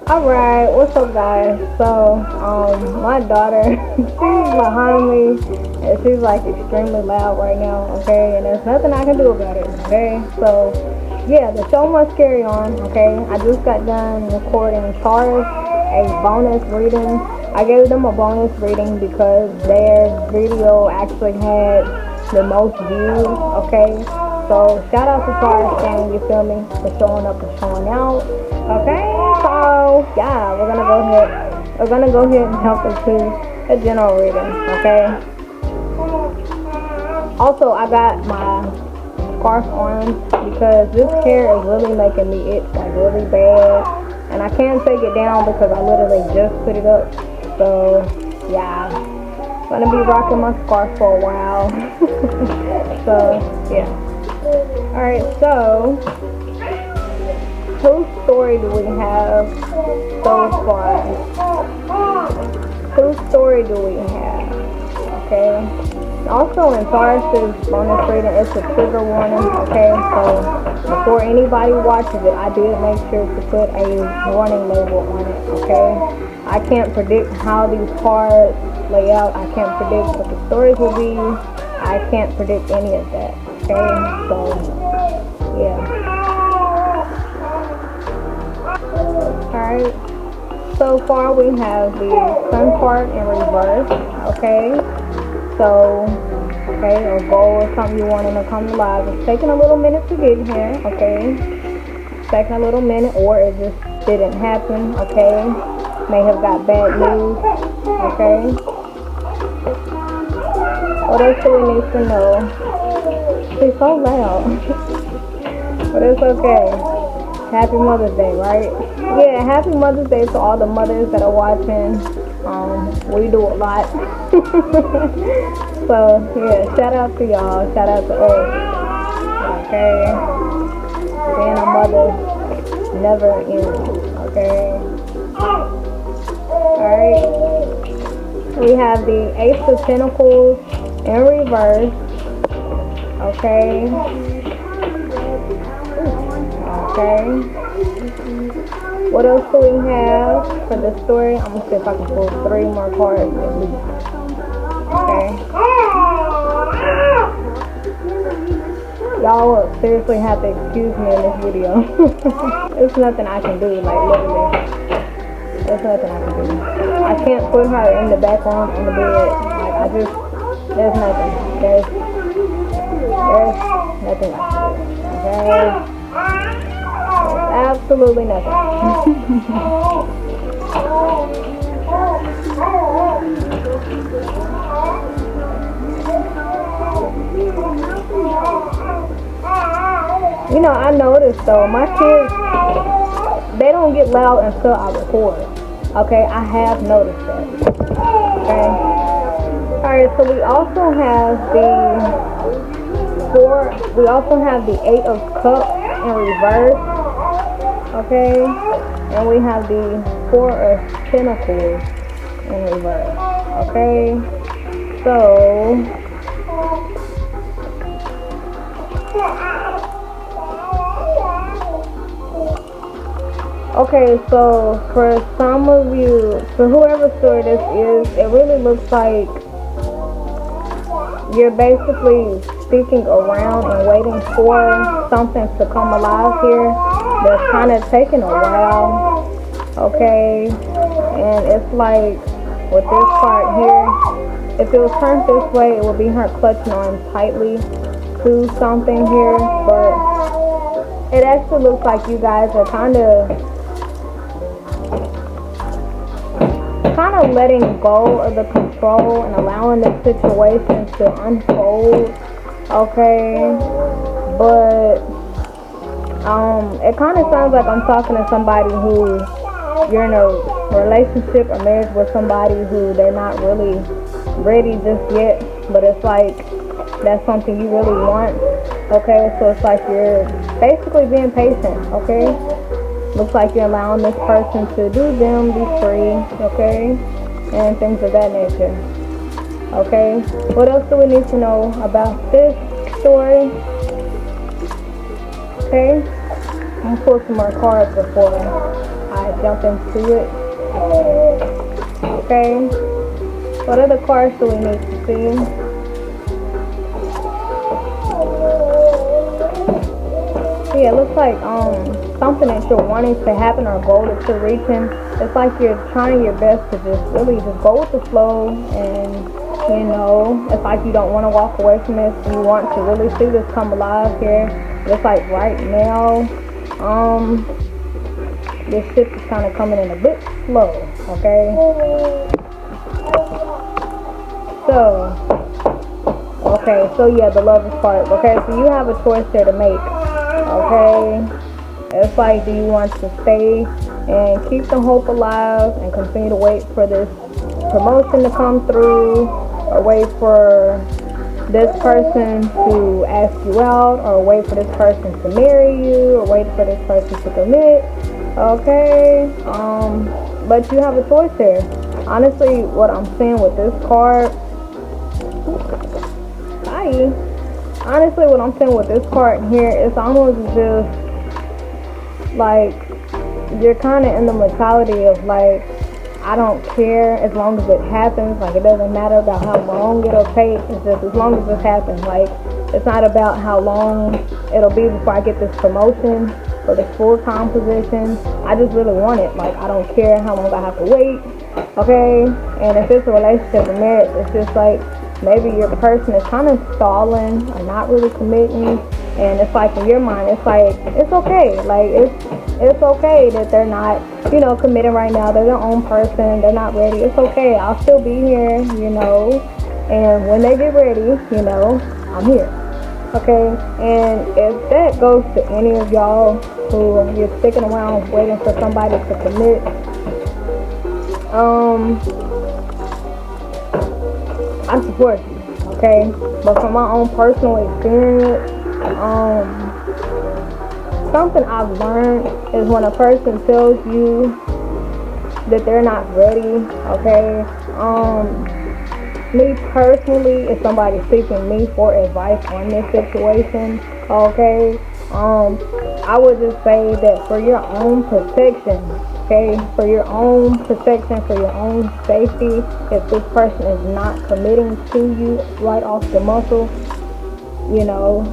Alright, what's up guys? So, my daughter, she's behind me and she's like extremely loud right now, okay? And there's nothing I can do about it, okay? So, yeah, the show must carry on, okay? I just got done recording Taurus, a bonus reading. I gave them a bonus reading because their video actually had the most views, okay? So, shout out to Taurus gang, you feel me? For showing up and showing out. Okay, so yeah, we're gonna go ahead and jump into a general reading, okay? Also, I got my scarf on because this hair is really making me itch like really bad, and I can't take it down because I literally just put it up. So yeah, I'm gonna be rocking my scarf for a while. So yeah. All right, so whose story do we have so far? Whose story do we have? Okay. Also in Taurus's bonus reading, it's a trigger warning. Okay, so before anybody watches it, I did make sure to put a warning label on it. Okay. I can't predict how these cards lay out. I can't predict what the stories will be. I can't predict any of that. Okay, so yeah. Alright, so far we have the Sun card in reverse, okay? So, okay, a goal or something you wanting to come to life. It's taking a little minute to get here, okay? It's taking a little minute, or it just didn't happen, okay? May have got bad news, okay? What else do we need to know? She's so loud. But it's okay. Happy Mother's Day, right? Yeah, happy Mother's Day to all the mothers that are watching. We do a lot. So, yeah, shout out to y'all. Shout out to us. Okay? Being a mother never ends. Okay? Alright. We have the Ace of Pentacles in reverse. Okay? Okay. What else do we have for the story? I'm gonna see if I can pull 3 more cards at least. Okay. Y'all will seriously have to excuse me in this video. There's nothing I can do, like literally. There's nothing I can do. I can't put her in the background on the bed. Like there's nothing. There's nothing I can do. Okay. Absolutely nothing. You know, I noticed though, my kids, they don't get loud until I record. Okay, I have noticed that. Okay. Alright, so we also have the 8 of Cups in reverse. Okay, and we have the 4 of Pentacles in reverse. Okay, so for some of you, for whoever story this is, it really looks like you're basically sticking around and waiting for something to come alive here. That's kind of taking a while, okay? And it's like with this part here, if it was turned this way, it would be her clutching on tightly to something here. But it actually looks like you guys are kind of letting go of the control and allowing the situation to unfold, okay? But it kind of sounds like I'm talking to somebody who you're in a relationship or marriage with somebody who they're not really ready just yet, but it's like that's something you really want, okay? So it's like you're basically being patient, okay? Looks like you're allowing this person to do them, be free, okay? And things of that nature, okay? What else do we need to know about this story? Okay, I'm gonna pull some more cards before I I jump into it. Okay. What other cards do we need to see? Yeah, it looks like something that you're wanting to happen or a goal that you're reaching. It's like you're trying your best to just really just go with the flow, and you know, it's like you don't want to walk away from this. You want to really see this come alive here. It's like right now, this shit is kind of coming in a bit slow, okay? So yeah, the lovers part. Okay, so you have a choice here to make. Okay, it's like, do you want to stay and keep the hope alive and continue to wait for this promotion to come through, or wait for this person to ask you out, or wait for this person to marry you, or wait for this person to commit? Okay, but you have a choice here. Honestly, what I'm seeing with this card, honestly, what I'm saying with this card here, it's almost just like you're kind of in the mentality of like, I don't care as long as it happens. Like, it doesn't matter about how long it'll take. It's just as long as it happens. Like, it's not about how long it'll be before I get this promotion or this full-time position. I just really want it. Like, I don't care how long I have to wait. Okay, and if it's a relationship or marriage, it's just like, maybe your person is kind of stalling or not really committing, and it's like in your mind, it's like, it's okay. Like, it's okay that they're not, you know, committed right now. They're their own person. They're not ready. It's okay. I'll still be here, you know, and when they get ready, you know, I'm here. Okay, and if that goes to any of y'all who you're sticking around waiting for somebody to commit, I support you, okay? But from my own personal experience, something I've learned is when a person tells you that they're not ready, okay? Me personally, if somebody's seeking me for advice on this situation, okay, I would just say that for your own protection, okay, for your own protection, for your own safety, if this person is not committing to you right off the muscle, you know,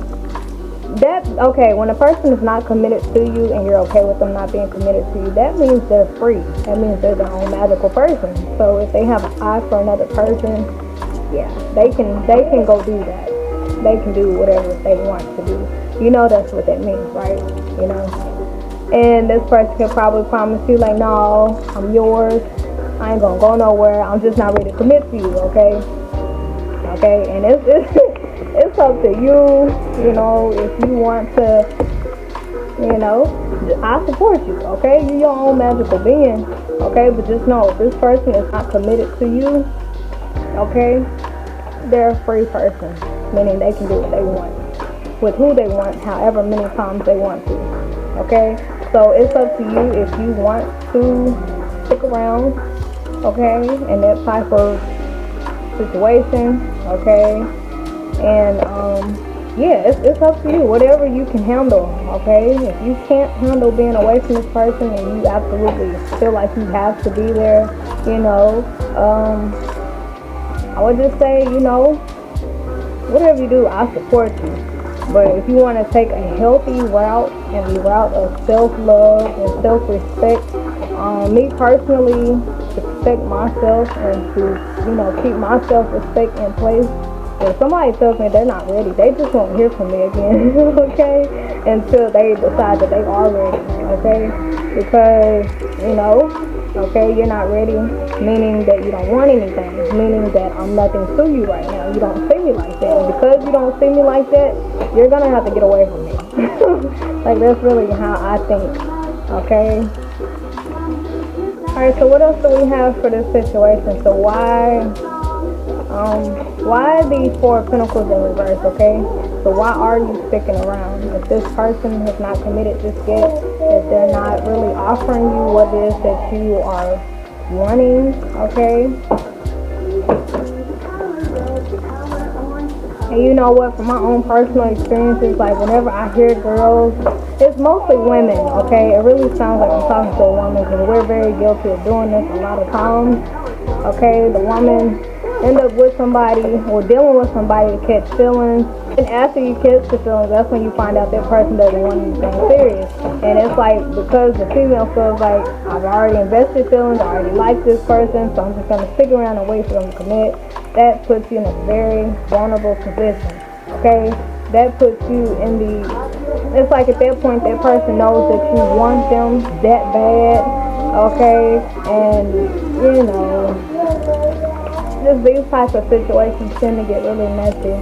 that, okay, when a person is not committed to you and you're okay with them not being committed to you, that means they're free. That means they're their own magical person. So if they have an eye for another person, yeah, they can go do that. They can do whatever they want to do. You know, that's what that means, right? You know, and this person could probably promise you like, no, I'm yours. I ain't gonna go nowhere. I'm just not ready to commit to you, okay? Okay, and it's up to you, you know, if you want to, you know, I support you, okay? You're your own magical being, okay? But just know, if this person is not committed to you, okay, they're a free person, meaning they can do what they want, with who they want, however many times they want to, okay? So it's up to you if you want to stick around, okay, in that type of situation, okay? And yeah, it's up to you, whatever you can handle, okay? If you can't handle being away from this person and you absolutely feel like you have to be there, you know, I would just say, you know, whatever you do, I support you. But if you want to take a healthy route, and the route of self-love and self-respect, me personally, to protect myself and to, you know, keep my self-respect in place, if somebody tells me they're not ready, they just won't hear from me again, okay, until they decide that they are ready, okay, because, you know, okay, you're not ready, meaning that you don't want anything, meaning that I'm nothing to you right now. You don't see me like that, and because you don't see me like that, you're gonna have to get away from me. Like, that's really how I think, okay? Alright, so what else do we have for this situation? So why these Four of Pentacles in reverse, okay? So why are you sticking around? If this person has not committed just yet, if they're not really offering you what it is that you are wanting, okay? And you know what, from my own personal experiences, like whenever I hear girls, it's mostly women, okay? It really sounds like I'm talking to a woman because we're very guilty of doing this a lot of times, okay? The woman end up with somebody or dealing with somebody to catch feelings. And after you catch the feelings, that's when you find out that person doesn't want anything serious. And it's like, because the female feels like, I've already invested feelings, I already like this person, so I'm just going to stick around and wait for them to commit. That puts you in a very vulnerable position, okay? That puts you in the, it's like at that point, that person knows that you want them that bad, okay? And, you know, just these types of situations tend to get really messy,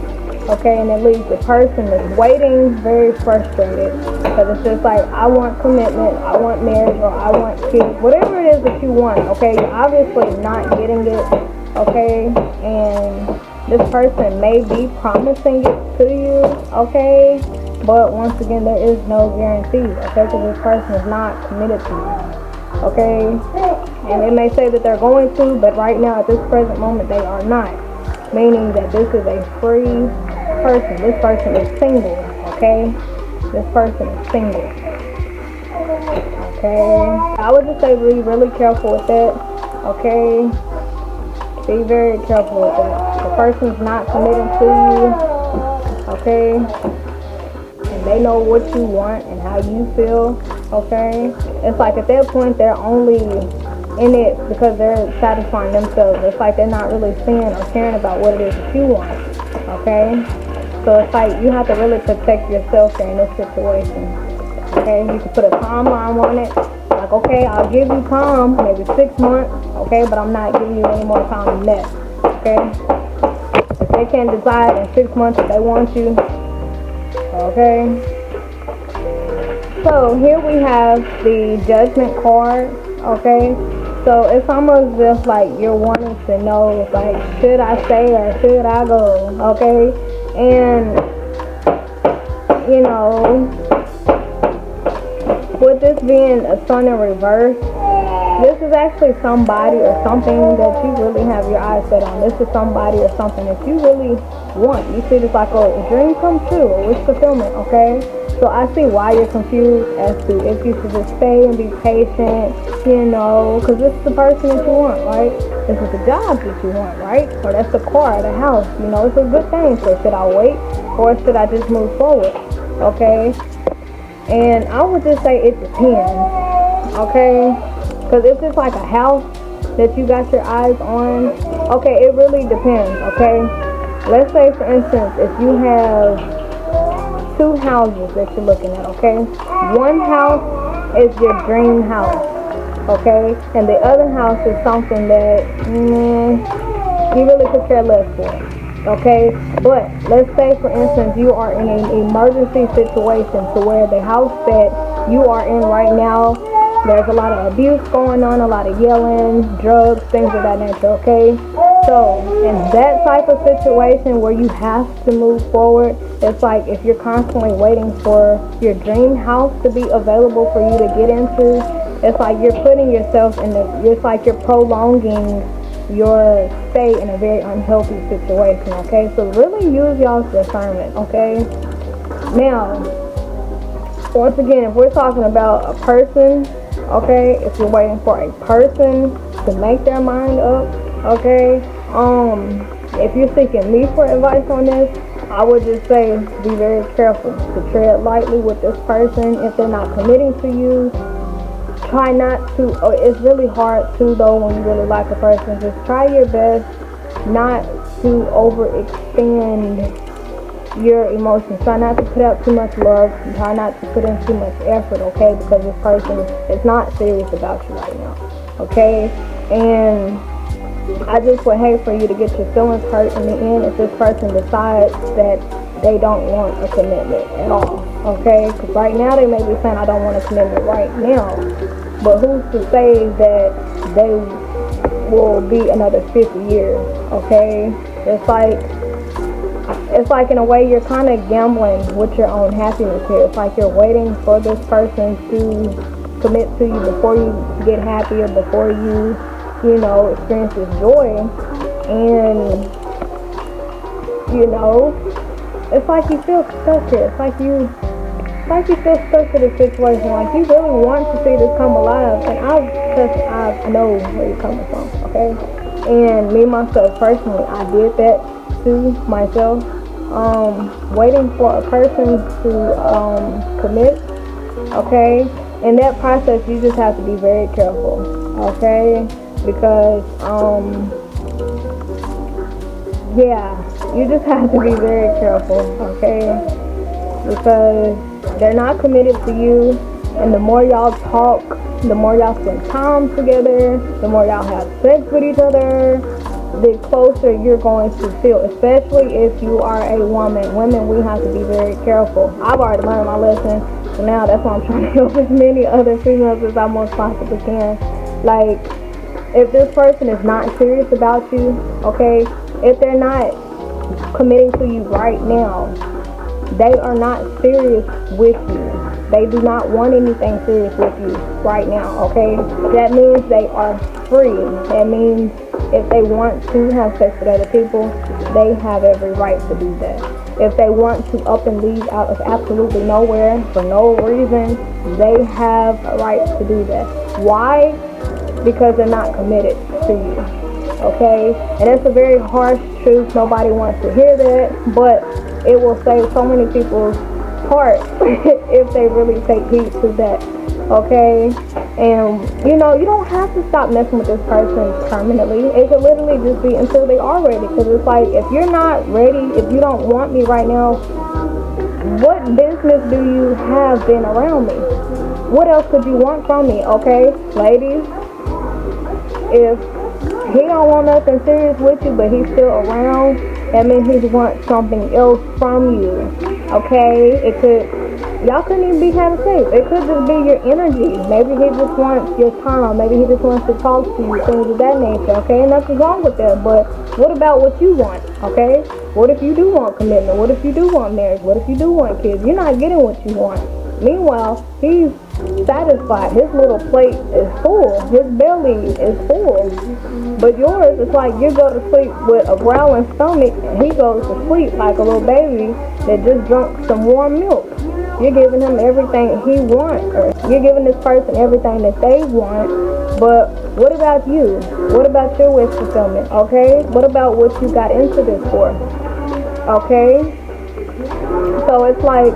okay? And it leaves the person that's waiting very frustrated because it's just like, I want commitment, I want marriage, or I want kids, whatever it is that you want, okay? You're obviously not getting it, okay? And this person may be promising it to you, okay? But once again, there is no guarantee, okay? Because this person is not committed to you, okay? And they may say that they're going to, but right now, at this present moment, they are not. Meaning that this is a free person. This person is single, okay? This person is single, okay? I would just say be really careful with that, okay? Be very careful with that. The person's not committing to you, okay? And they know what you want and how you feel, okay? It's like at that point, they're only in it because they're satisfying themselves. It's like they're not really seeing or caring about what it is that you want, okay? So it's like you have to really protect yourself in this situation, okay? You can put a timeline on it. Like, okay, I'll give you time, maybe 6 months, okay? But I'm not giving you any more time than that, okay? If they can't decide in 6 months if they want you, okay? So here we have the Judgment card, okay? So it's almost just like you're wanting to know, like, should I stay or should I go, okay? And, you know, with this being a sun in reverse, this is actually somebody or something that you really have your eyes set on. This is somebody or something that you really want. You see this like a dream come true, a wish fulfillment, okay? So I see why you're confused as to if you should just stay and be patient, you know, because this is the person that you want, right? This is the job that you want, right? Or that's the car, the house, you know, it's a good thing. So should I wait or should I just move forward, okay? And I would just say it depends, okay? Because if it's like a house that you got your eyes on, okay, it really depends, okay? Let's say, for instance, if you have 2 houses that you're looking at, okay? One house is your dream house, okay? And the other house is something that you really could care less for, okay? But let's say, for instance, you are in an emergency situation to where the house that you are in right now, there's a lot of abuse going on, a lot of yelling, drugs, things of that nature, okay? So, in that type of situation where you have to move forward, it's like if you're constantly waiting for your dream house to be available for you to get into, it's like you're putting yourself in it's like you're prolonging your stay in a very unhealthy situation, okay? So really use y'all's discernment, okay? Now, once again, if we're talking about a person, okay, if you're waiting for a person to make their mind up, okay, if you're seeking me for advice on this, I would just say be very careful to tread lightly with this person. If they're not committing to you, try not to, it's really hard too though when you really like a person, just try your best not to overextend your emotions. Try not to put out too much love, try not to put in too much effort, okay, because this person is not serious about you right now, okay? And I just would hate for you to get your feelings hurt in the end if this person decides that they don't want a commitment at all, okay? Because right now they may be saying, I don't want a commitment right now, but who's to say that they will be another 50 years, okay? It's like in a way you're kind of gambling with your own happiness here. It's like you're waiting for this person to commit to you before you get happier, before you know, experience this joy. And, you know, it's like you feel stuck here. It's like you feel stuck to this situation. Like you really want to see this come alive. And I know where you're coming from, okay? And me myself personally, I did that to myself. Waiting for a person to commit, okay? In that process, you just have to be very careful, okay? Because yeah, you just have to be very careful, okay? Because they're not committed to you, and the more y'all talk, the more y'all spend time together, the more y'all have sex with each other, the closer you're going to feel, especially if you are a woman. Women, we have to be very careful. I've already learned my lesson, so now that's why I'm trying to help as many other females as I most possibly can. Like, if this person is not serious about you, okay, if they're not committing to you right now, they are not serious with you. They do not want anything serious with you right now, okay? That means they are free. That means if they want to have sex with other people, they have every right to do that. If they want to up and leave out of absolutely nowhere for no reason, they have a right to do that. Why? Because they're not committed to you, okay? And that's a very harsh truth. Nobody wants to hear that, but it will save so many people's heart if they really take heed to that, okay? And you know, you don't have to stop messing with this person permanently. It could literally just be until they are ready. Because it's like, if you're not ready, if you don't want me right now, what business do you have been around me? What else could you want from me, okay? Ladies, if he don't want nothing serious with you, but he's still around, that means he wants something else from you, okay? It could, y'all couldn't even be having sex. It could just be your energy. Maybe he just wants your time. Maybe he just wants to talk to you, things of that nature, okay? And nothing's wrong with that, but what about what you want, okay? What if you do want commitment? What if you do want marriage? What if you do want kids? You're not getting what you want. Meanwhile, he's satisfied. His little plate is full. His belly is full. But yours, it's like you go to sleep with a growling stomach, and he goes to sleep like a little baby that just drunk some warm milk. You're giving him everything he wants, or you're giving this person everything that they want. But what about you? What about your wish fulfillment, okay? What about what you got into this for, okay? So it's like,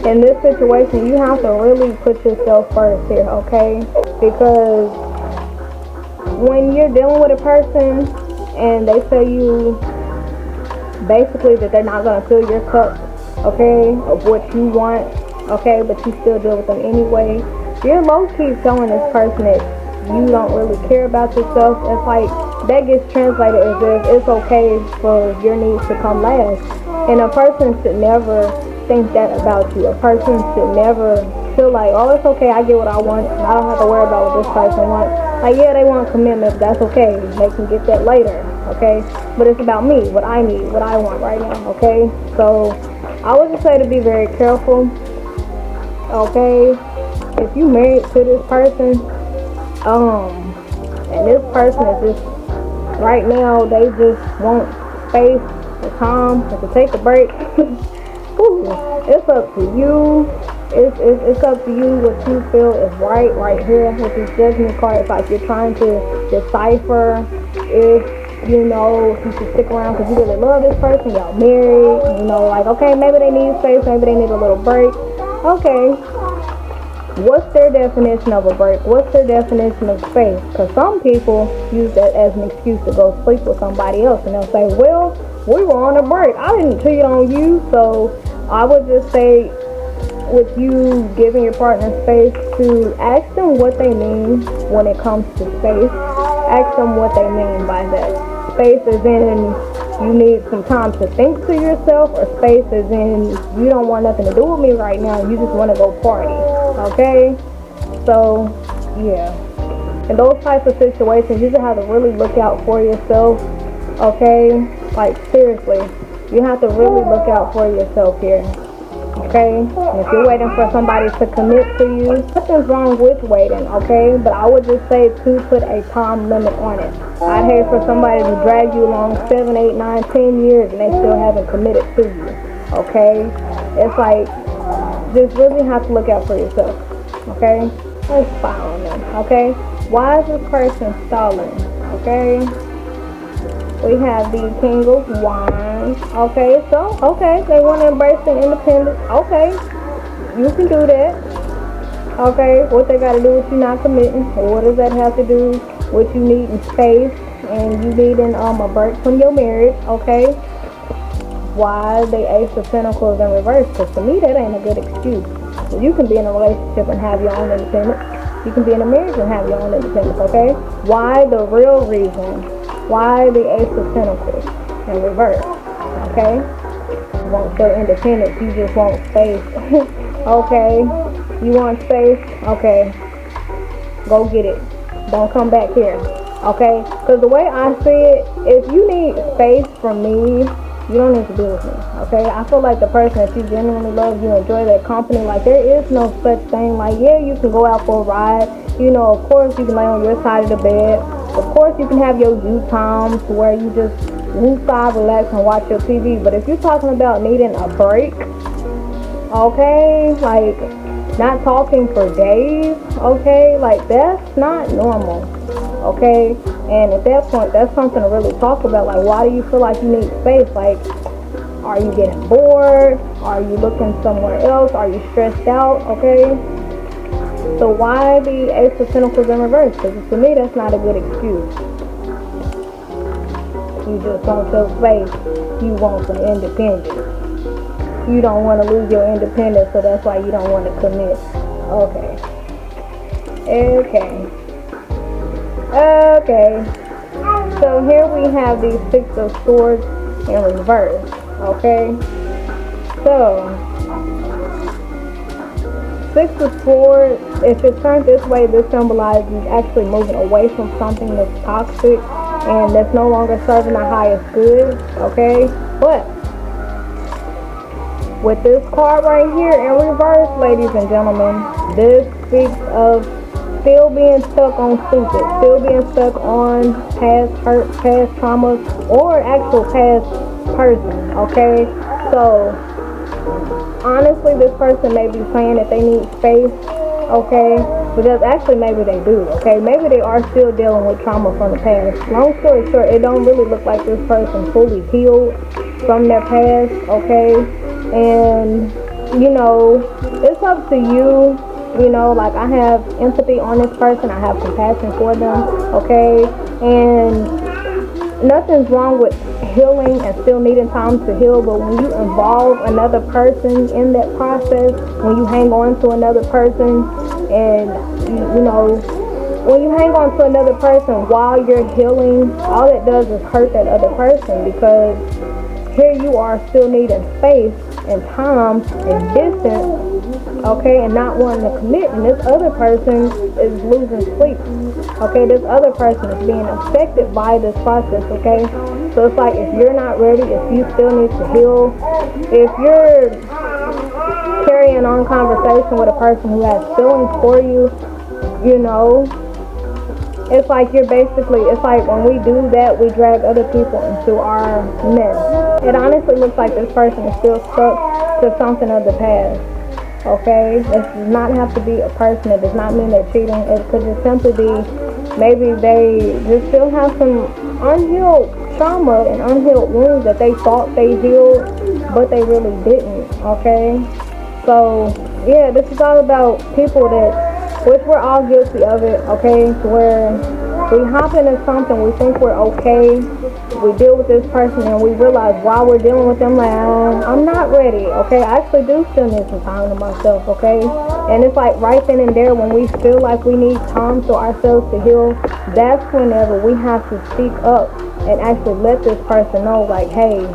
in this situation, you have to really put yourself first here, okay? Because when you're dealing with a person and they tell you basically that they're not going to fill your cup, okay, of what you want, okay, but you still deal with them anyway, you're low-key telling this person that you don't really care about yourself. It's like that gets translated as if it's okay for your needs to come last. And a person should never think that about you. A person should never feel like, oh, it's okay, I get what I want, I don't have to worry about what this person wants. Like, yeah, they want commitment, but that's okay, they can get that later, okay? But it's about me, what I need, what I want right now, okay? So I would just say to be very careful, okay? If you married to this person, and this person is just, right now, they just want space, or time, or to take a break. Ooh, it's up to you. It's up to you what you feel is right here with this judgment card. It's like you're trying to decipher if, you know, if you should stick around because you really love this person, y'all married, you know, like, okay, maybe they need space, maybe they need a little break. Okay, what's their definition of a break? What's their definition of space? Because some people use that as an excuse to go sleep with somebody else, and they'll say, well, we were on a break, I didn't cheat on you. So I would just say, with you giving your partner space, to ask them what they mean when it comes to space. Ask them what they mean by that. Space is in you need some time to think to yourself, or space is in you don't want nothing to do with me right now, you just want to go party, okay? So yeah, in those types of situations, you just have to really look out for yourself, okay? Like, seriously, you have to really look out for yourself here, okay? And if you're waiting for somebody to commit to you, nothing's wrong with waiting, okay? But I would just say to put a time limit on it. I'd hate for somebody to drag you along 7, 8, 9, 10 years and they still haven't committed to you. okay? It's like, just really have to look out for yourself, okay? Let's spy on them, okay? Why is this person stalling, okay? We have the King of Wands, okay? So, okay, they want to embrace their independence, okay? You can do that, okay? What they got to do with you not committing, or what does that have to do with you needing space and you needing a break from your marriage, okay? Why the Ace of Pentacles in reverse? Because to me, that ain't a good excuse. You can be in a relationship and have your own independence. You can be in a marriage and have your own independence, okay? Why the real reason? Why the Ace of Pentacles in reverse, okay? You want your independence, you just want space, okay? You want space, okay? Go get it. Don't come back here, okay? Because the way I see it, if you need space from me, you don't need to be with me, okay? I feel like the person that you genuinely love, you enjoy their company. Like, there is no such thing. Like, yeah, you can go out for a ride. You know, of course, you can lay on your side of the bed. Of course, you can have your you times where you just woosah, relax, and watch your TV. But if you're talking about needing a break, okay, like, not talking for days, okay, like, that's not normal, okay? And at that point, that's something to really talk about. Like, why do you feel like you need space? Like, are you getting bored? Are you looking somewhere else? Are you stressed out? Okay? So why the Ace of Pentacles in reverse? Because to me, that's not a good excuse. You just want your space. You want some independence. You don't want to lose your independence, so that's why you don't want to commit. Okay. Okay, so here we have the Six of Swords in reverse, okay? So, Six of Swords, if it's turned this way, this symbolizes actually moving away from something that's toxic and that's no longer serving the highest good, okay? But, with this card right here in reverse, ladies and gentlemen, this speaks of still being stuck on stupid, still being stuck on past hurt, past traumas, or actual past person, okay? So, honestly, this person may be saying that they need space, okay? Because actually, maybe they do, okay? Maybe they are still dealing with trauma from the past. Long story short, it don't really look like this person fully healed from their past, okay? And, you know, it's up to you. You know, like, I have empathy on this person. I have compassion for them, okay? And nothing's wrong with healing and still needing time to heal, but when you involve another person in that process, when you hang on to another person, and, you know, when you hang on to another person while you're healing, all it does is hurt that other person, because here you are still needing space and time and distance, okay, and not wanting to commit, and this other person is losing sleep, okay? This other person is being affected by this process, okay? So it's like, if you're not ready, if you still need to heal, if you're carrying on conversation with a person who has feelings for you, you know, it's like you're basically, it's like when we do that, we drag other people into our mess. It honestly looks like this person is still stuck to something of the past. Okay, this does not have to be a person. It does not mean they're cheating. It could just simply be maybe they just still have some unhealed trauma and unhealed wounds that they thought they healed, but they really didn't. Okay, so yeah, this is all about people that, which we're all guilty of it. Okay, to where we hop into something, we think we're okay, we deal with this person, and we realize while we're dealing with them, like, I'm not ready, okay? I actually do still need some time to myself, okay? And it's like right then and there, when we feel like we need time to ourselves to heal, that's whenever we have to speak up and actually let this person know, like, hey,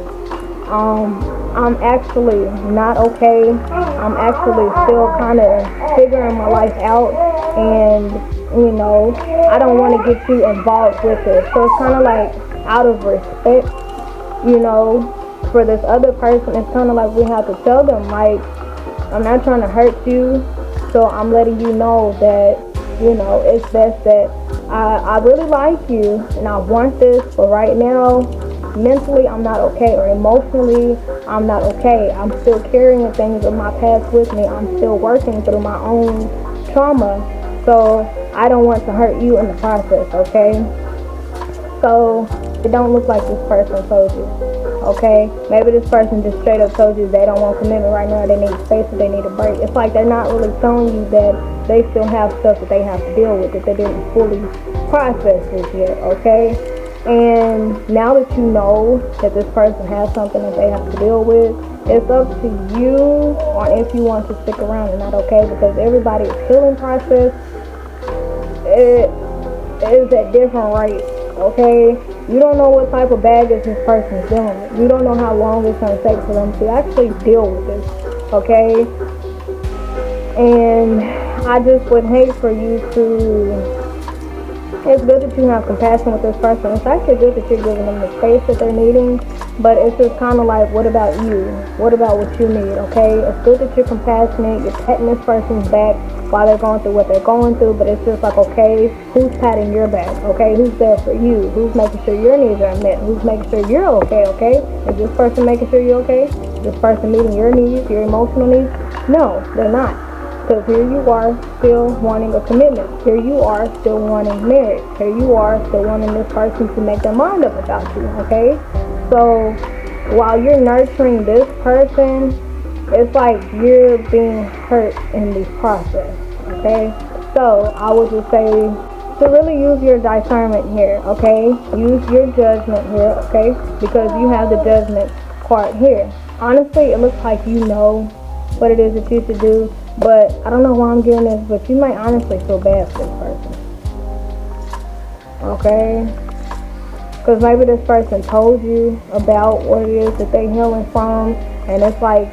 I'm actually not okay. I'm actually still kind of figuring my life out, and, you know, I don't want to get you involved with it. So it's kind of like, out of respect, you know, for this other person, it's kind of like we have to tell them, like, I'm not trying to hurt you, so I'm letting you know that, you know, it's best that I really like you and I want this, but right now mentally I'm not okay, or emotionally I'm not okay. I'm still carrying things of my past with me. I'm still working through my own trauma. So I don't want to hurt you in the process, okay? So it don't look like this person told you, okay? Maybe this person just straight up told you they don't want commitment right now, they need space, or they need a break. It's like they're not really telling you that they still have stuff that they have to deal with, that they didn't fully process this yet, okay? And now that you know that this person has something that they have to deal with, it's up to you on if you want to stick around or not, okay? Because everybody's healing process, it is at different rates, okay? You don't know what type of baggage this person's dealing with. You don't know how long it's going to take for them to actually deal with this, okay? And I just would hate for you to... It's good that you have compassion with this person. It's actually good that you're giving them the space that they're needing, but it's just kind of like, what about you? What about what you need, okay? It's good that you're compassionate, you're patting this person's back while they're going through what they're going through, but it's just like, okay, who's patting your back, okay? Who's there for you? Who's making sure your needs are met? Who's making sure you're okay, okay? Is this person making sure you're okay? Is this person meeting your needs, your emotional needs? No, they're not. Because here you are still wanting a commitment. Here you are still wanting marriage. Here you are still wanting this person to make their mind up about you, okay? So while you're nurturing this person, it's like you're being hurt in the process, okay? So I would just say to really use your discernment here, okay? Use your judgment here, okay? Because you have the judgment part here. Honestly, it looks like you know what it is that you should do, but I don't know why I'm getting this, but you might honestly feel bad for this person, okay? Because maybe this person told you about what it is that they're healing from, and it's like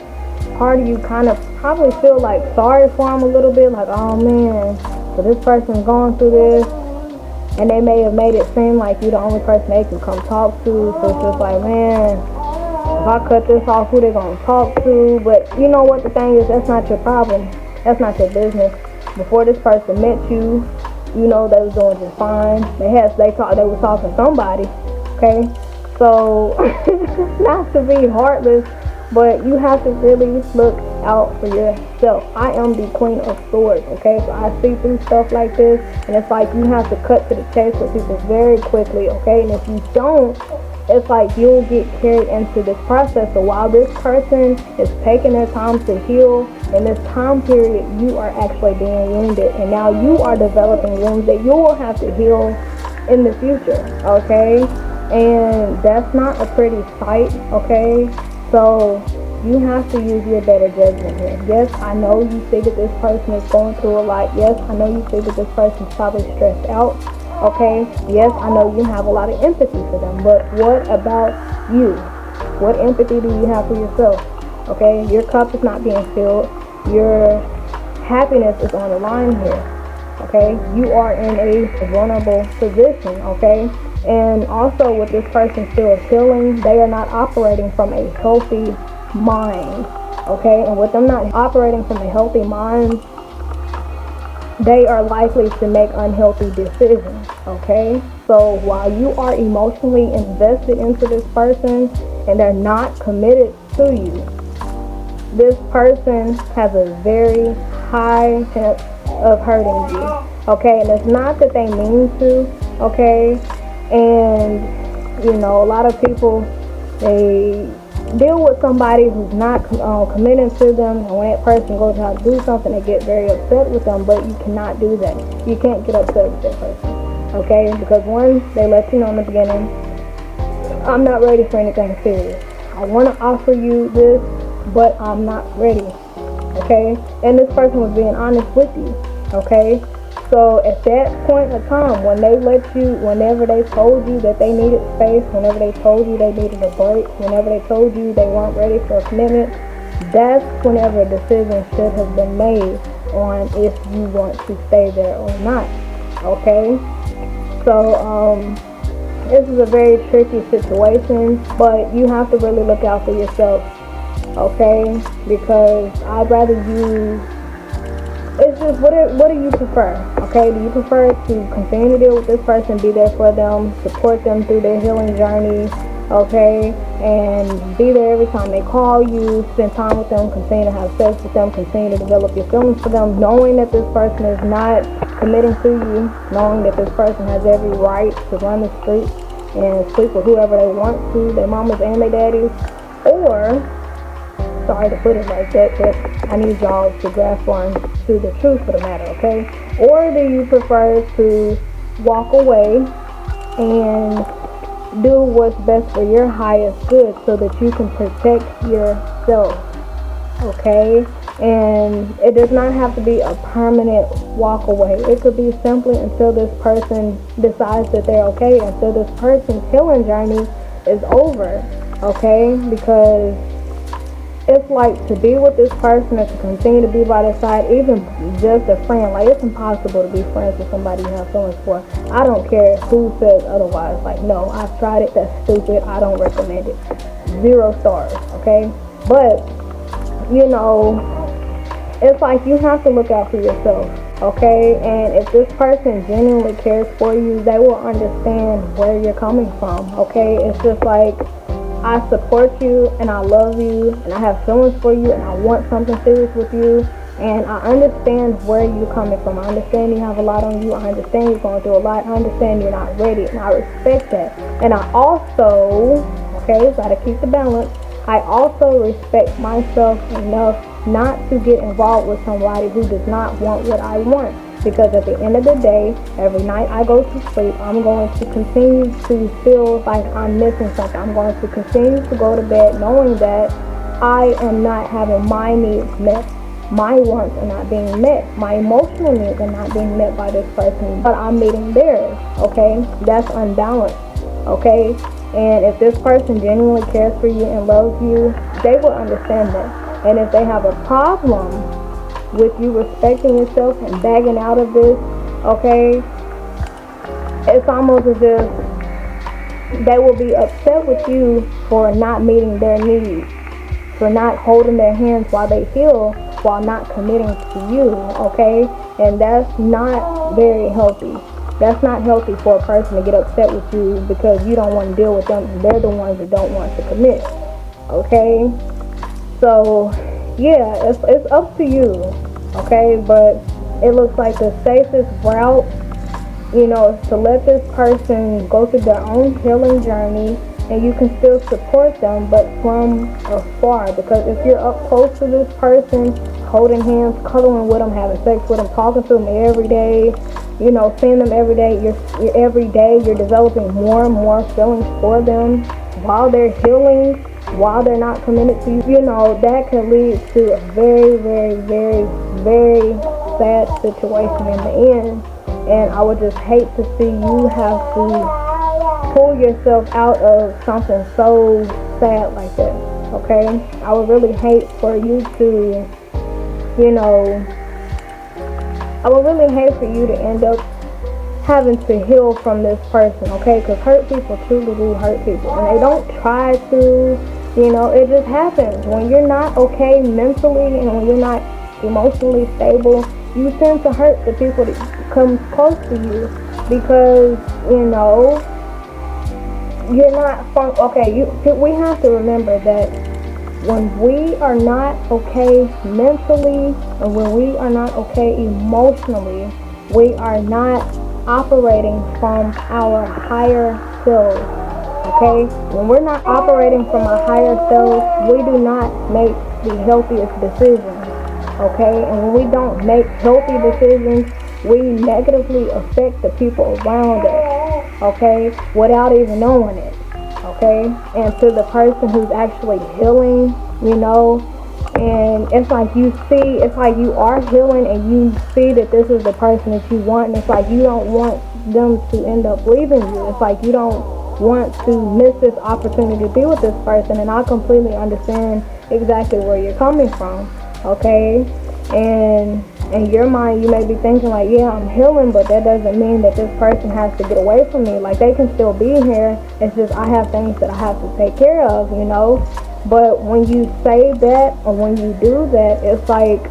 part of you kind of probably feel like sorry for them a little bit, like, oh man, so this person's going through this, and they may have made it seem like you're the only person they can come talk to, so it's just like, man, if I cut this off, who they gonna talk to? But you know what the thing is, that's not your problem. That's not your business. Before this person met you, you know they was doing just fine. They was talking to somebody, okay? So not to be heartless, but you have to really look out for yourself. I am the Queen of Swords, okay? So I see through stuff like this, and it's like you have to cut to the chase with people very quickly, okay? And if you don't, it's like you'll get carried into this process. So while this person is taking their time to heal, in this time period, you are actually being wounded. And now you are developing wounds that you will have to heal in the future, okay? And that's not a pretty sight, okay? So you have to use your better judgment here. Yes, I know you see that this person is going through a lot. Yes, I know you see that this person is probably stressed out. Okay, yes, I know you have a lot of empathy for them, but what about you? What empathy do you have for yourself? Okay, your cup is not being filled. Your happiness is on the line here. Okay, you are in a vulnerable position. Okay, and also with this person still healing, they are not operating from a healthy mind. Okay, and with them not operating from a healthy mind, they are likely to make unhealthy decisions, okay? So while you are emotionally invested into this person and they're not committed to you, this person has a very high chance of hurting you, okay? And it's not that they mean to, okay? And, you know, a lot of people, they deal with somebody who's not committed to them, and when that person goes out to do something, they get very upset with them, but you cannot do that. You can't get upset with that person, okay? Because one, they let you know in the beginning, I'm not ready for anything serious. I want to offer you this, but I'm not ready, okay? And this person was being honest with you, okay? So at that point in time, when they let you, whenever they told you that they needed space, whenever they told you they needed a break, whenever they told you they weren't ready for a commitment, that's whenever a decision should have been made on if you want to stay there or not, okay? So this is a very tricky situation, but you have to really look out for yourself, okay? Because I'd rather you... It's just, what do you prefer, okay? Do you prefer to continue to deal with this person, be there for them, support them through their healing journey, okay, and be there every time they call you, spend time with them, continue to have sex with them, continue to develop your feelings for them, knowing that this person is not committing to you, knowing that this person has every right to run the streets and sleep with whoever they want to, their mamas and their daddies, or, sorry to put it like that, but I need y'all to grasp on to the truth of the matter, okay? Or do you prefer to walk away and do what's best for your highest good so that you can protect yourself, okay? And it does not have to be a permanent walk away. It could be simply until this person decides that they're okay, until this person's healing journey is over, okay? Because it's like to be with this person and to continue to be by their side, even just a friend. Like, it's impossible to be friends with somebody you have feelings for. I don't care who says otherwise. Like, no, I've tried it. That's stupid. I don't recommend it. 0 stars, okay? But, you know, it's like you have to look out for yourself, okay? And if this person genuinely cares for you, they will understand where you're coming from, okay? It's just like, I support you and I love you and I have feelings for you and I want something serious with you, and I understand where you're coming from. I understand you have a lot on you. I understand you're going through a lot. I understand you're not ready, and I respect that. And I also, okay, gotta keep the balance, I also respect myself enough not to get involved with somebody who does not want what I want. Because at the end of the day, every night I go to sleep, I'm going to continue to feel like I'm missing something. I'm going to continue to go to bed knowing that I am not having my needs met. My wants are not being met. My emotional needs are not being met by this person, but I'm meeting theirs, okay? That's unbalanced, okay? And if this person genuinely cares for you and loves you, they will understand that. And if they have a problem with you respecting yourself and bagging out of this, okay, it's almost as if they will be upset with you for not meeting their needs, for not holding their hands while they heal, while not committing to you, okay? And that's not very healthy. That's not healthy for a person to get upset with you because you don't want to deal with them and they're the ones that don't want to commit, okay? So yeah, it's up to you, okay? But it looks like the safest route, you know, is to let this person go through their own healing journey, and you can still support them, but from afar. Because if you're up close to this person, holding hands, cuddling with them, having sex with them, talking to them every day, you know, seeing them every day, you're developing more and more feelings for them while they're healing, while they're not committed to you, you know, that can lead to a very, very, very, very sad situation in the end. And I would just hate to see you have to pull yourself out of something so sad like that, okay? I would really hate for you to, you know, I would really hate for you to end up having to heal from this person, okay? Because hurt people truly do hurt people, and they don't try to. You know, it just happens. When you're not okay mentally and when you're not emotionally stable, you tend to hurt the people that come close to you because, you know, you're not okay. We have to remember that when we are not okay mentally and when we are not okay emotionally, we are not operating from our higher selves. Okay, when we're not operating from our higher self, we do not make the healthiest decisions. Okay, and when we don't make healthy decisions, we negatively affect the people around us. Okay, without even knowing it. Okay, and to the person who's actually healing, you know, and it's like it's like you are healing and you see that this is the person that you want, and it's like you don't want them to end up leaving you. It's like you don't want to miss this opportunity to be with this person, and I completely understand exactly where you're coming from, okay? And in your mind, you may be thinking like, yeah, I'm healing, but that doesn't mean that this person has to get away from me. Like, they can still be here. It's just I have things that I have to take care of, you know? But when you say that or when you do that, it's like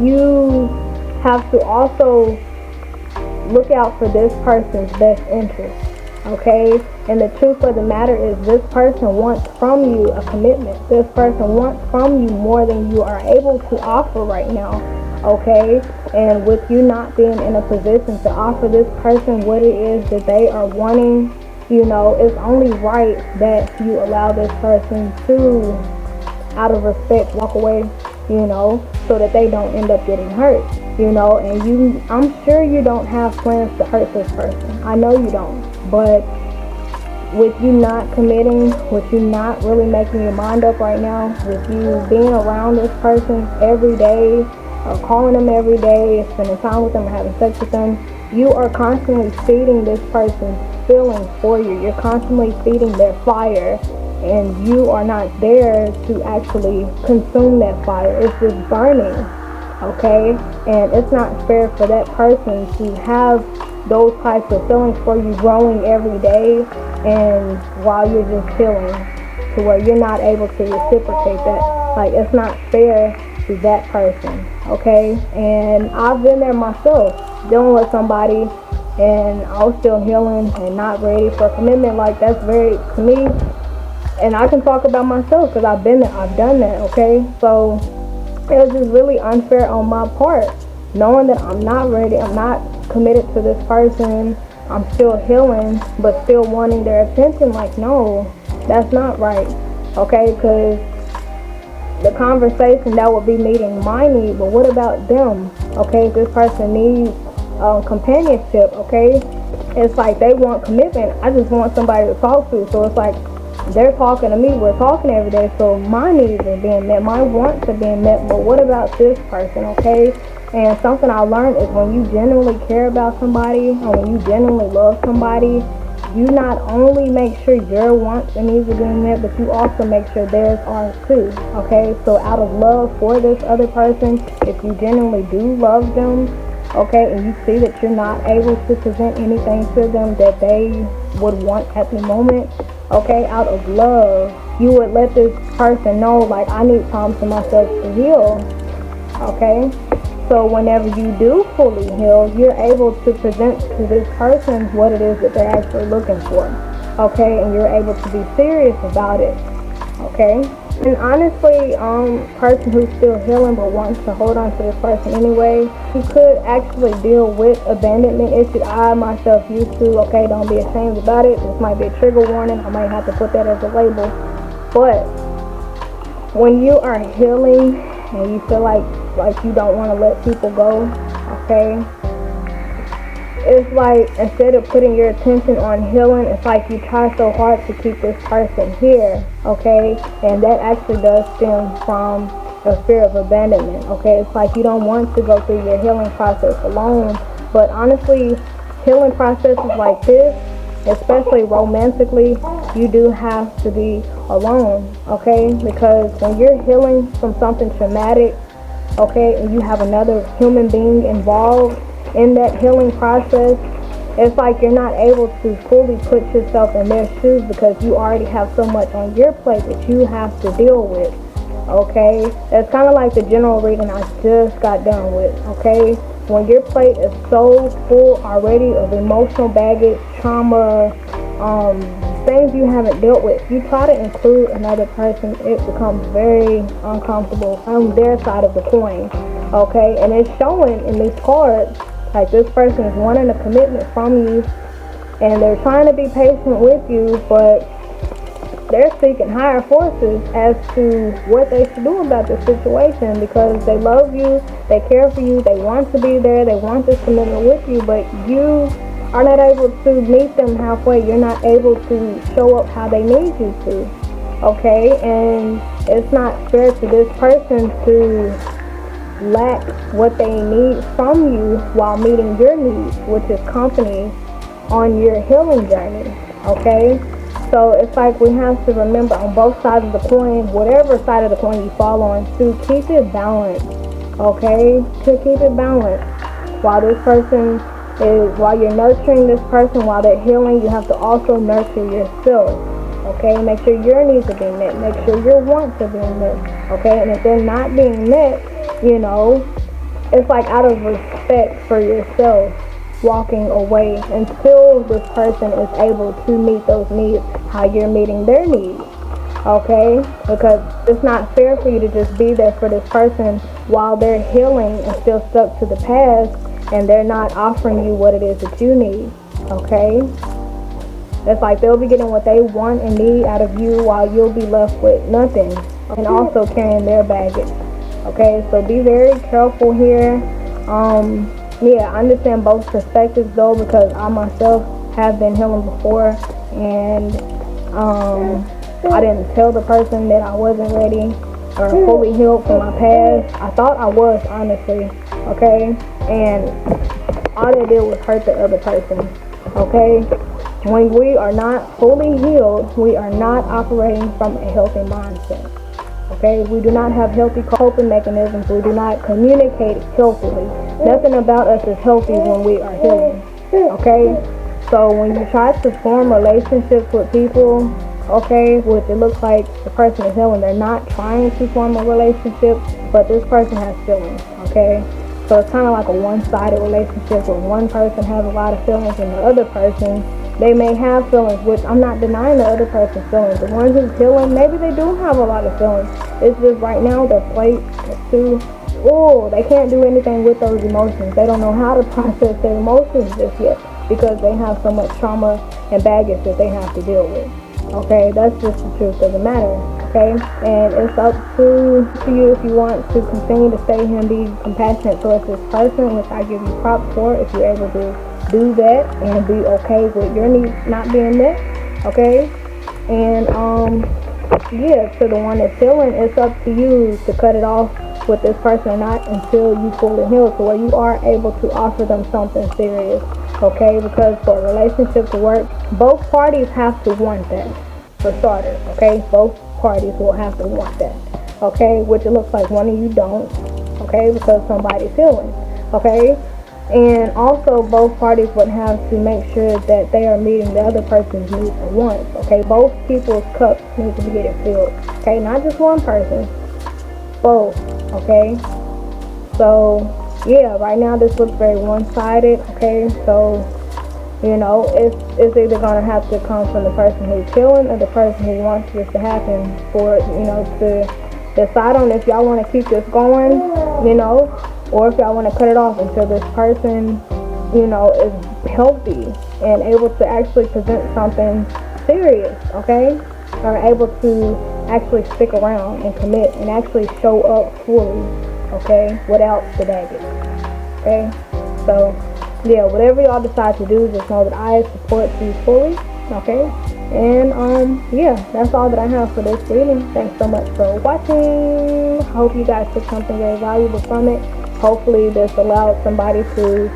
you have to also look out for this person's best interest. okay? And the truth of the matter is this person wants from you a commitment. This person wants from you more than you are able to offer right now, okay? And with you not being in a position to offer this person what it is that they are wanting, you know, it's only right that you allow this person to, out of respect, walk away, you know, so that they don't end up getting hurt, you know. And I'm sure you don't have plans to hurt this person. I know you don't. But with you not committing, with you not really making your mind up right now, with you being around this person every day, or calling them every day, spending time with them, having sex with them, you are constantly feeding this person's feelings for you. You're constantly feeding their fire, and you are not there to actually consume that fire. It's just burning, okay? And it's not fair for that person to have those types of feelings for you growing every day, and while you're just healing, to where you're not able to reciprocate that. Like, it's not fair to that person, okay? And I've been there myself, dealing with somebody, and I was still healing and not ready for a commitment. Like, that's very, to me, and I can talk about myself because I've been there, I've done that, okay? So it was just really unfair on my part, knowing that I'm not ready, I'm not committed to this person, I'm still healing, but still wanting their attention. Like, no, that's not right, okay? Because the conversation, that would be meeting my need, but what about them, okay? This person needs companionship, okay? It's like they want commitment. I just want somebody to talk to. So it's like they're talking to me, we're talking every day, so my needs are being met, my wants are being met, but what about this person, okay? And something I learned is when you genuinely care about somebody, or when you genuinely love somebody, you not only make sure your wants and needs are being met, but you also make sure theirs are too, okay? So out of love for this other person, if you genuinely do love them, okay, and you see that you're not able to present anything to them that they would want at the moment, okay, out of love, you would let this person know, like, I need time to myself to heal, okay? So whenever you do fully heal, you're able to present to this person what it is that they're actually looking for, okay? And you're able to be serious about it, okay? And honestly, person who's still healing but wants to hold on to this person anyway, you could actually deal with abandonment issues. I myself used to, okay? Don't be ashamed about it. This might be a trigger warning. I might have to put that as a label. But when you are healing and you feel like you don't want to let people go, okay? It's like, instead of putting your attention on healing, it's like you try so hard to keep this person here, okay? And that actually does stem from a fear of abandonment, okay? It's like you don't want to go through your healing process alone. But honestly, healing processes like this, especially romantically, you do have to be alone, okay? Because when you're healing from something traumatic, okay, and you have another human being involved in that healing process, it's like you're not able to fully put yourself in their shoes because you already have so much on your plate that you have to deal with, okay? It's kind of like the general reading I just got done with, okay? When your plate is so full already of emotional baggage, trauma, things you haven't dealt with, if you try to include another person, it becomes very uncomfortable on their side of the coin, okay? And it's showing in these cards, like this person is wanting a commitment from you, and they're trying to be patient with you, but they're seeking higher forces as to what they should do about this situation, because they love you, they care for you, they want to be there, they want this commitment with you, but you are not able to meet them halfway. You're not able to show up how they need you to, okay? And it's not fair to this person to lack what they need from you while meeting your needs, which is company on your healing journey, okay? So it's like we have to remember on both sides of the coin, whatever side of the coin you fall on, to keep it balanced, okay? To keep it balanced. While you're nurturing this person, while they're healing, you have to also nurture yourself, okay? Make sure your needs are being met. Make sure your wants are being met, okay? And if they're not being met, you know, it's like out of respect for yourself, walking away until this person is able to meet those needs how you're meeting their needs. Okay? Because it's not fair for you to just be there for this person while they're healing and still stuck to the past, and they're not offering you what it is that you need. Okay? It's like they'll be getting what they want and need out of you while you'll be left with nothing, and also carrying their baggage. Okay, so be very careful here. Yeah, I understand both perspectives though, because I myself have been healing before, and I didn't tell the person that I wasn't ready or fully healed from my past. I thought I was, honestly. Okay, and all they did was hurt the other person. Okay, when we are not fully healed, we are not operating from a healthy mindset. Okay, we do not have healthy coping mechanisms. We do not communicate healthily. Nothing about us is healthy when we are healing. Okay, so when you try to form relationships with people, okay, what it looks like the person is healing, they're not trying to form a relationship, but this person has feelings. Okay, so it's kind of like a one-sided relationship where one person has a lot of feelings and the other person, they may have feelings, which I'm not denying the other person's feelings. The one who's healing, maybe they do have a lot of feelings. It's just right now their plate is too, they can't do anything with those emotions. They don't know how to process their emotions just yet because they have so much trauma and baggage that they have to deal with. Okay, that's just the truth of the matter. Okay, and it's up to you if you want to continue to stay here and be compassionate towards this person, which I give you props for if you're able to do that and be okay with your needs not being met. Okay, and yeah, to the one that's healing, it's up to you to cut it off with this person or not until you fully heal, to where you are able to offer them something serious. Okay, because for a relationship to work, both parties have to want that, for starters. Okay, both parties will have to want that. Okay, which it looks like one of you don't. Okay, because somebody's healing. Okay, and also both parties would have to make sure that they are meeting the other person's needs and wants. Okay, both people's cups need to be getting filled. Okay, not just one person, both. Okay, so yeah, right now this looks very one-sided. Okay, so you know, it's either gonna have to come from the person who's healing or the person who wants this to happen, for to decide on if y'all want to keep this going, or if y'all want to cut it off until this person, is healthy and able to actually present something serious. Okay, or able to actually stick around and commit and actually show up fully. Okay, without the baggage. Okay, so yeah, whatever y'all decide to do, just know that I support you fully. Okay, and yeah, that's all that I have for this reading. Thanks so much for watching. Hope you guys took something very valuable from it. Hopefully this allowed somebody to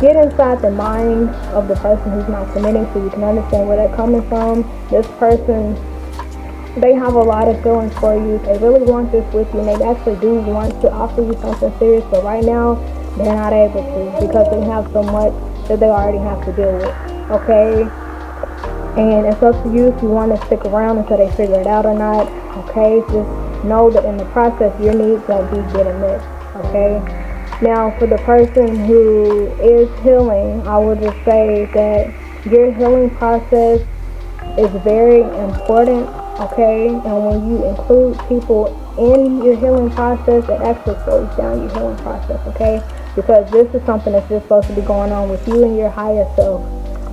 get inside the mind of the person who's not committing, so you can understand where they're coming from. This person, they have a lot of feelings for you. They really want this with you, and they actually do want to offer you something serious, but right now they're not able to because they have so much that they already have to deal with. Okay, and it's up to you if you want to stick around until they figure it out or not. Okay, just know that in the process your needs won't be getting met. Okay, now for the person who is healing, I will just say that your healing process is very important. Okay, and when you include people in your healing process, it actually slows down your healing process. Okay, because this is something that's just supposed to be going on with you and your higher self.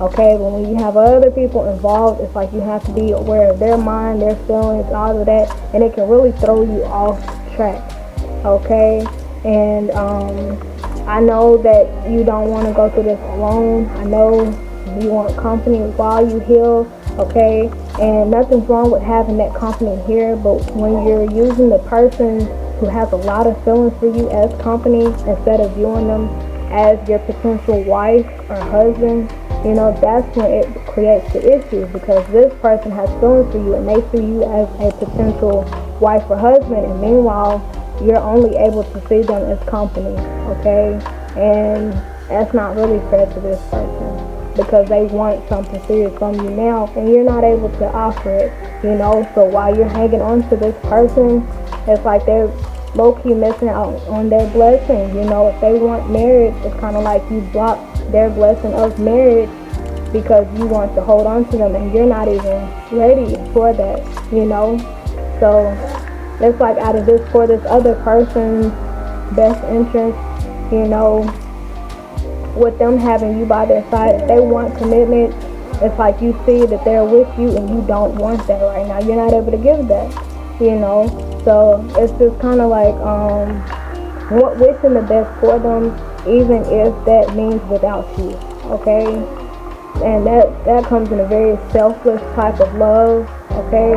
Okay, but when you have other people involved, it's like you have to be aware of their mind, their feelings, all of that, and it can really throw you off track. Okay, and I know that you don't want to go through this alone. I know you want company while you heal. Okay, and nothing's wrong with having that company here, but when you're using the person who has a lot of feelings for you as company instead of viewing them as your potential wife or husband, that's when it creates the issues, because this person has feelings for you and they see you as a potential wife or husband, and meanwhile you're only able to see them as company. Okay, and that's not really fair to this person, because they want something serious from you now and you're not able to offer it. So while you're hanging on to this person, it's like they're low-key missing out on their blessing. If they want marriage, it's kind of like you block their blessing of marriage because you want to hold on to them and you're not even ready for that, you know? So it's like out of this, for this other person's best interest, you know, with them having you by their side, if they want commitment, it's like you see that they're with you and you don't want that right now. You're not able to give that, you know? So it's just kind of like wishing the best for them, even if that means without you, okay? And that comes in a very selfless type of love, okay?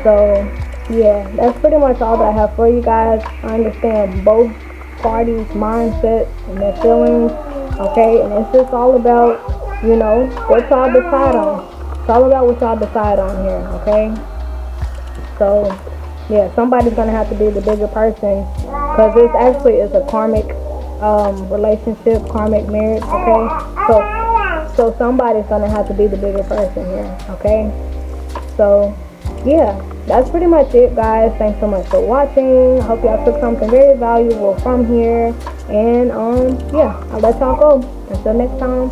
So yeah, that's pretty much all that I have for you guys. I understand both parties' mindsets and their feelings, okay? And it's just all about, you know, what y'all decide on. It's all about what y'all decide on here, okay? So yeah, somebody's gonna have to be the bigger person because this actually is a karmic relationship, karmic marriage, okay? So somebody's gonna have to be the bigger person here, okay? So yeah, that's pretty much it, guys. Thanks so much for watching. I hope y'all took something very valuable from here. And yeah, I'll let y'all go. Until next time.